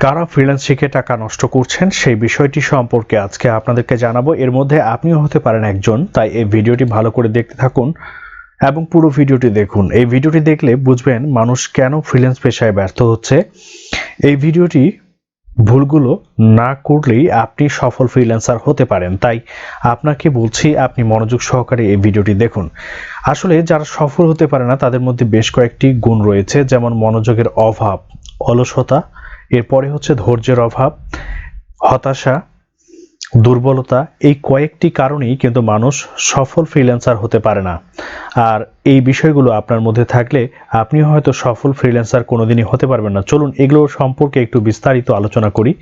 কারা ফ্রিল্যান্স শিখে টাকা নষ্ট করছেন সেই বিষয়টি সম্পর্কে আজকে আপনাদেরকে জানাবো। এর মধ্যে আপনিও হতে পারেন একজন, তাই এই ভিডিওটি ভালো করে দেখতে থাকুন এবং পুরো ভিডিওটি দেখুন। এই ভিডিওটি দেখলে বুঝবেন মানুষ কেন ফ্রিল্যান্স পেশায় ব্যর্থ হচ্ছে। এই ভিডিওটি ভুলগুলো না করলেই আপনি সফল ফ্রিল্যান্সার হতে পারেন, তাই আপনাকে বলছি আপনি মনোযোগ সহকারে এই ভিডিওটি দেখুন। আসলে যারা সফল হতে পারে না তাদের মধ্যে বেশ কয়েকটি গুণ রয়েছে, যেমন মনোযোগের অভাব, অলসতা, এরপরে হচ্ছে ধৈর্যের অভাব, হতাশা, দুর্বলতা। এই কয়েকটি কারণেই কিন্তু মানুষ সফল ফ্রিল্যান্সার হতে পারে না। আর এই বিষয়গুলো আপনার মধ্যে থাকলে আপনি হয়তো সফল ফ্রিল্যান্সার কোনোদিনই হতে পারবেন না। চলুন এগুলো সম্পর্কে একটু বিস্তারিত আলোচনা করি।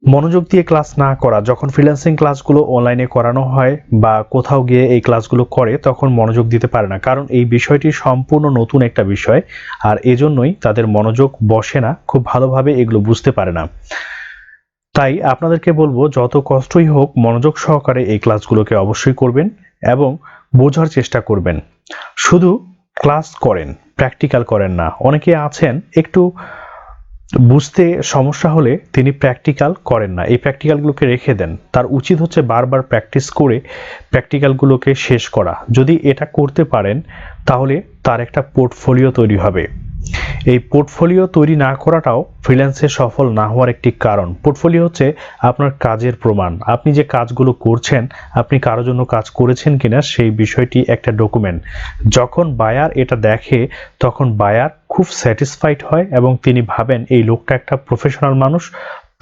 মনোযোগ দিয়ে ক্লাস না করা, যখন ফ্রিল্যান্সিং ক্লাসগুলো অনলাইনে করানো হয় বা কোথাও গিয়ে এই ক্লাসগুলো করে তখন মনোযোগ দিতে পারে না, কারণ এই বিষয়টি সম্পূর্ণ নতুন একটা বিষয়। আর এজন্যই তাদের মনোযোগ বসে না, খুব ভালোভাবে এগুলো বুঝতে পারে না। তাই আপনাদেরকে বলবো যত কষ্টই হোক মনোযোগ সহকারে এই ক্লাসগুলোকে অবশ্যই করবেন এবং বোঝার চেষ্টা করবেন। শুধু ক্লাস করেন, প্র্যাকটিক্যাল করেন না। অনেকে আছেন একটু বুঝতে সমস্যা হলে তিনি প্র্যাকটিক্যাল করেন না, এই প্র্যাকটিক্যালগুলোকে রেখে দেন। তার উচিত হচ্ছে বারবার প্র্যাকটিস করে প্র্যাকটিক্যালগুলোকে শেষ করা। যদি এটা করতে পারেন তাহলে তার একটা পোর্টফোলিও তৈরি হবে। এই পোর্টফোলিও তৈরি না করাটাও ফ্রিল্যান্সে সফল না হওয়ার একটি কারণ। পোর্টফোলিও হচ্ছে আপনার কাজের প্রমাণ, আপনি যে কাজগুলো করছেন, আপনি কারোর জন্য কাজ করেছেন কিনা সেই বিষয়টি একটা ডকুমেন্ট। যখন বায়ার এটা দেখে তখন বায়ার খুব স্যাটিসফাইড হয় এবং তিনি ভাবেন এই লোকটা একটা প্রফেশনাল মানুষ,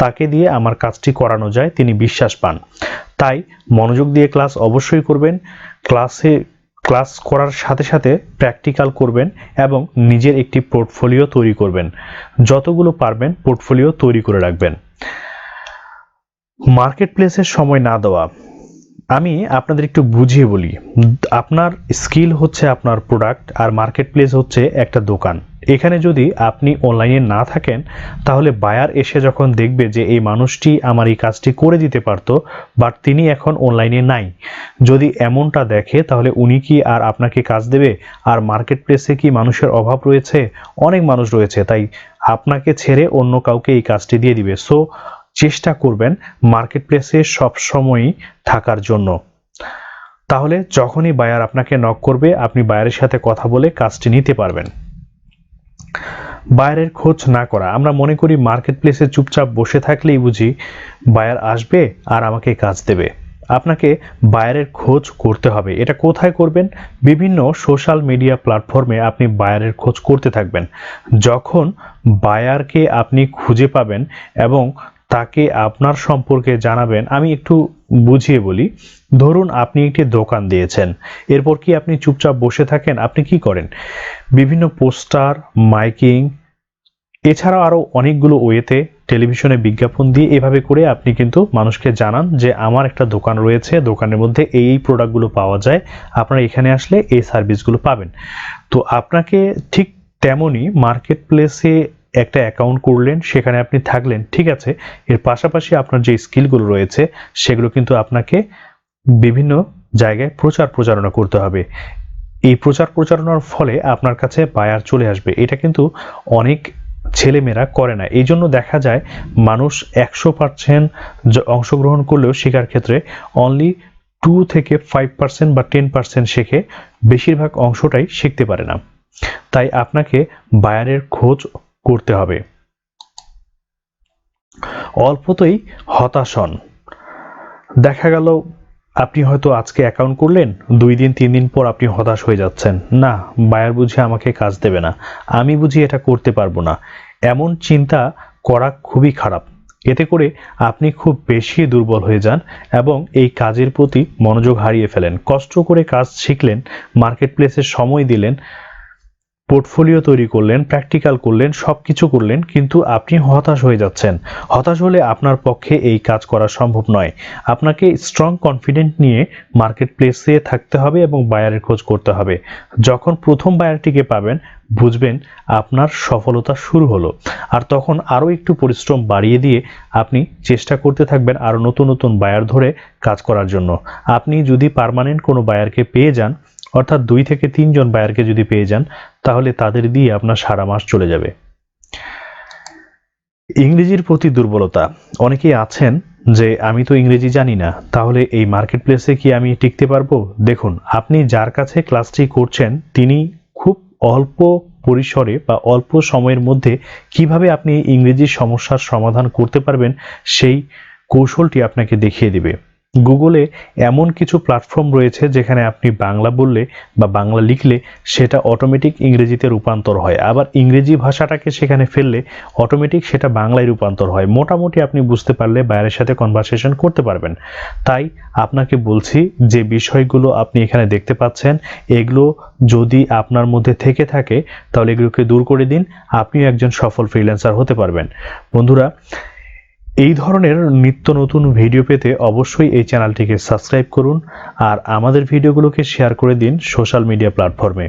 তাকে দিয়ে আমার কাজটি করানো যায়, তিনি বিশ্বাস পান। তাই মনোযোগ দিয়ে ক্লাস অবশ্যই করবেন। ক্লাস করার সাথে সাথে প্র্যাকটিক্যাল করবেন এবং নিজের একটি পোর্টফোলিও তৈরি করবেন। যতগুলো পারবেন পোর্টফোলিও তৈরি করে রাখবেন। মার্কেট প্লেসের সময় না দেওয়া, আমি আপনাদের একটু বুঝিয়ে বলি। আপনার স্কিল হচ্ছে আপনার প্রোডাক্ট, আর মার্কেট প্লেস হচ্ছে একটা দোকান। এখানে যদি আপনি অনলাইনে না থাকেন তাহলে বায়ার এসে যখন দেখবে যে এই মানুষটি আমার এই কাজটি করে দিতে পারতো বাট তিনি এখন অনলাইনে নাই, যদি এমনটা দেখে তাহলে উনি কি আর আপনাকে কাজ দেবে? আর মার্কেট প্লেসে কি মানুষের অভাব রয়েছে? অনেক মানুষ রয়েছে, তাই আপনাকে ছেড়ে অন্য কাউকে এই কাজটি দিয়ে দিবে। সো চেষ্টা করবেন মার্কেট প্লেসে সবসময়ই থাকার জন্য। তাহলে যখনই বায়ার আপনাকে নক করবে আপনি বায়ারের সাথে কথা বলে কাজটি নিতে পারবেন। বায়ারের খোঁজ না করা, আমরা মনে করি মার্কেট প্লেসে চুপচাপ বসে থাকলেই বুঝি বায়ার আসবে আর আমাকে কাজ দেবে। আপনাকে বায়ারের খোঁজ করতে হবে। এটা কোথায় করবেন? বিভিন্ন সোশ্যাল মিডিয়া প্ল্যাটফর্মে আপনি বায়ারের খোঁজ করতে থাকবেন। যখন বায়ারকে আপনি খুঁজে পাবেন এবং তাকে আপনার সম্পর্কে জানাবেন। আমি একটু বুঝিয়ে বলি। ধরুন আপনি একটি দোকান দিয়েছেন, এরপর কি আপনি চুপচাপ বসে থাকেন? আপনি কি করেন? বিভিন্ন পোস্টার, মাইকিং, এছাড়াও আরো অনেকগুলো ওয়েতে টেলিভিশনে বিজ্ঞাপন দিয়ে এভাবে করে আপনি কিন্তু মানুষকে জানান যে আমার একটা দোকান রয়েছে, দোকানের মধ্যে এই প্রোডাক্টগুলো পাওয়া যায়, আপনারা এখানে আসলে এই সার্ভিসগুলো পাবেন। তো আপনাকে ঠিক তেমনই মার্কেট প্লেসে একটা অ্যাকাউন্ট করলেন, সেখানে আপনি থাকলেন, ঠিক আছে। এর পাশাপাশি আপনার যে স্কিলগুলো রয়েছে সেগুলো কিন্তু আপনাকে বিভিন্ন জায়গায় প্রচার প্রচারণা করতে হবে। এই প্রচার প্রচারণার ফলে আপনার কাছে বায়ার চলে আসবে। এটা কিন্তু অনেক ছেলেমেয়েরা করে না। এই জন্য দেখা যায় মানুষ 100% অংশগ্রহণ করলেও শেখার ক্ষেত্রে অনলি 2 থেকে 5% বা 10% শেখে, বেশিরভাগ অংশটাই শিখতে পারে না। তাই আপনাকে বায়ারের খোঁজ করতে হবে। অল্পতেই হতাশ হন। দেখা গেল আপনি হয়তো আজকে অ্যাকাউন্ট করলেন, 2 দিন 3 দিন পর আপনি হতাশ হয়ে যাচ্ছেন, না বায়ার বুঝি আমাকে কাজ দেবে না, আমি বুঝি এটা করতে পারবো না। এমন চিন্তা করা খুবই খারাপ। এতে করে আপনি খুব বেশি দুর্বল হয়ে যান এবং এই কাজের প্রতি মনোযোগ হারিয়ে ফেলেন। কষ্ট করে কাজ শিখলেন, মার্কেট প্লেসে সময় দিলেন, পোর্টফোলিও তৈরি করলেন, প্র্যাকটিক্যাল করলেন, সবকিছু করলেন, কিন্তু আপনি হতাশ হয়ে যাচ্ছেন। হতাশ হলে আপনার পক্ষে এই কাজ করা সম্ভব নয়। আপনাকে স্ট্রং কনফিডেন্ট নিয়ে মার্কেট প্লেসে থাকতে হবে এবং বায়ারের খোঁজ করতে হবে। যখন প্রথম বায়ারটিকে পাবেন বুঝবেন আপনার সফলতা শুরু হলো। আর তখন আরও একটু পরিশ্রম বাড়িয়ে দিয়ে আপনি চেষ্টা করতে থাকবেন আরও নতুন নতুন বায়ার ধরে কাজ করার জন্য। আপনি যদি পার্মানেন্ট কোনো বায়ারকে পেয়ে যান, অর্থাৎ 2 থেকে 3 জন বায়ারকে যদি পেয়ে যান, তাহলে তাদের দিয়ে আপনার সারা মাস চলে যাবে। ইংরেজির প্রতি দুর্বলতা। অনেকেই আছেন যে আমি তো ইংরেজি জানি না, তাহলে এই মার্কেট প্লেসে কি আমি টিকতে পারবো? দেখুন, আপনি যার কাছে ক্লাসটি করছেন তিনি খুব অল্প পরিসরে বা অল্প সময়ের মধ্যে কিভাবে আপনি ইংরেজি সমস্যার সমাধান করতে পারবেন সেই কৌশলটি আপনাকে দেখিয়ে দিবে। গুগলে এমন কিছু প্ল্যাটফর্ম রয়েছে যেখানে আপনি বাংলা বললে বা বাংলা লিখলে সেটা অটোমেটিক ইংরেজিতে রূপান্তর হয়, আবার ইংরেজি ভাষাটাকে সেখানে ফেললে অটোমেটিক সেটা বাংলায় রূপান্তর হয়। মোটামুটি আপনি বুঝতে পারলে বাইরের সাথে কনভারসেশন করতে পারবেন। তাই আপনাকে বলছি, যে বিষয়গুলো আপনি এখানে দেখতে পাচ্ছেন এগুলো যদি আপনার মধ্যে থেকে থাকে তাহলে এগুলোকে দূর করে দিন, আপনিও একজন সফল ফ্রিল্যান্সার হতে পারবেন। বন্ধুরা, এই ধরনের নিত্য নতুন ভিডিও পেতে অবশ্যই এই চ্যানেলটিকে সাবস্ক্রাইব করুন আর আমাদের ভিডিওগুলোকে শেয়ার করে দিন সোশ্যাল মিডিয়া প্ল্যাটফর্মে।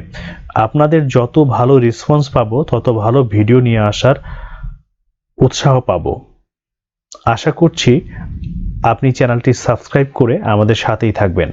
আপনাদের যত ভালো রেসপন্স পাবো তত ভালো ভিডিও নিয়ে আসার উৎসাহ পাবো। আশা করছি আপনি চ্যানেলটি সাবস্ক্রাইব করে আমাদের সাথেই থাকবেন।